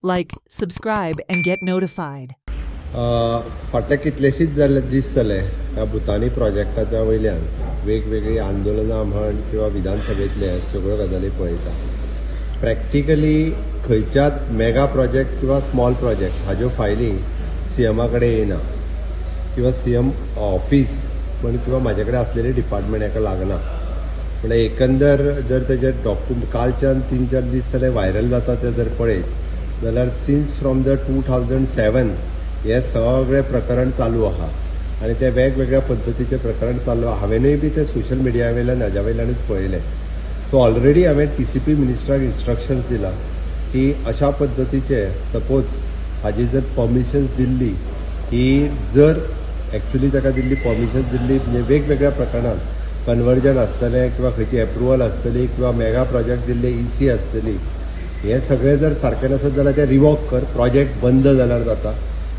Like, subscribe, and get notified. फाटले कितलेशीच दीस जाले ह्या भुतानी प्रोजेक्टाच्या वयल्यान वेगवेगळी आंदोलनां म्हण किंवा विधानसभेतले सगळ्यो गजाली पळयता. प्रॅक्टिकली खंयच्याच मेगा प्रोजेक्ट किंवा स्मॉल प्रोजेक्ट हाज्यो फायली सीएमा कडेन येयना किंवा सीएम ऑफिस म्हण किंवा म्हाजे कडेन आसलेली डिपार्टमेंट हाका लागना. म्हळ्यार एकंदर जर तेजे कालच्यान 3-4 दीस जाले व्हायरल जाता ते जर पळयत जाल्यार सिन्स फ्रॉम द 2007 हे सगळे प्रकरण चालू आहा आनी ते वेगवेगळ्या पद्दतीचे प्रकरण चालू आहा. हांवेनूय बी ते सोशल मिडिया वयल्यान हाज्या वयल्यानूच पळयले. सो ऑलरेडी हांवें TCP मिनिस्टराक इन्स्ट्रक्शन्स दिला की अशा पद्दतीचे सपोज हाजी जर परमिशन्स दिल्ली ही जर एक्चुली ताका दिल्ली परमिशन्स दिल्ली म्हणजे वेगवेगळ्या प्रकरणात कन्वर्जन आसतलें किंवा खंयची एप्रुवल आसतली किंवा मेगा प्रोजेक्ट दिल्ले EC आसतली हे सगळे जर सारकें नसत जाल्यार ते रिवोक कर, प्रोजेक्ट बंद जाल्यार जाता.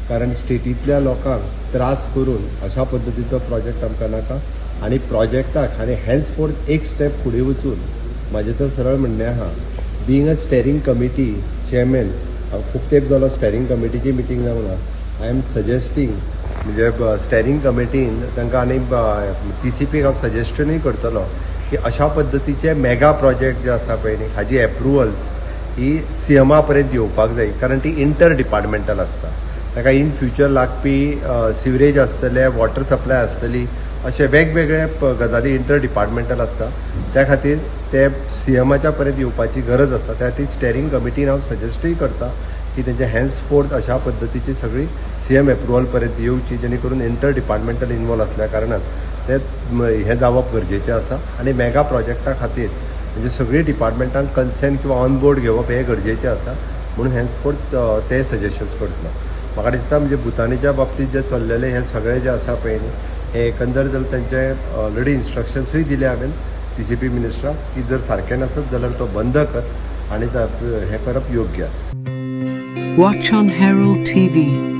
कारण स्टेटींतल्या लोकांक त्रास करून अशा पद्दतीचो प्रोजेक्ट आमकां नाका आनी प्रोजेक्टाक आनी हेन्स फोर्थ एक स्टेप फुडें वचून म्हाजें तर सरळ म्हणणें आहा, being a steering committee chairman, खूब तेंप जालो स्टेरींग कमिटीची मिटींग जावना. आय एम सजेस्टींग म्हणजे स्टेरींग कमिटीन तांकां आनी TCPक हांव सजेस्टनूय करतलो की अशा पद्दतीचे मेगा प्रोजेक्ट जे आसा पळय न्ही हाजी एप्रुवल्स ही सीएमा पर्यंत येवपाक जाय. कारण ती इंटर डिपार्टमेंटल आसता. ताका इन फ्युचर लागपी सिवरेज आसतले, वॉटर सप्लाय आसतली, अशे वेगवेगळे गजाली इंटर डिपार्टमेंटल आसता. त्या खातीर ते सीएमाच्या पर्यंत येवपाची गरज आसा. त्या खातीर स्टेरींग कमिटीन हांव सजेस्टूय करता की तेंचे हेन्स फोर्थ अशा पद्दतीची सगळी सीएम एप्रुवल पर्यंत येवची, जेणे करून इंटर डिपार्टमेंटल इन्वॉल्व आसल्या कारणान ते हें जावप गरजेचें आसा. आनी मेगा प्रोजेक्टा खातीर म्हणजे सगळी डिपार्टमेंटान कन्सेंट किंवा ऑन बोर्ड घेवप हें गरजेचें आसा. म्हणून हेन्स फोर्थ ते सजेशन्स करतलो. म्हाका दिसता म्हणजे भुतानीच्या बाबतींत जे चल्लेले हे सगळे जे आसा पळय न्ही हे एकंदर जर तेंचे ऑलरेडी इन्स्ट्रक्शन्सूय दिले हांवें TCP मिनिस्टराक की जर सारकें नसत जाल्यार तो बंद कर आनी हें करप योग्य आसा. Watch on Herald TV.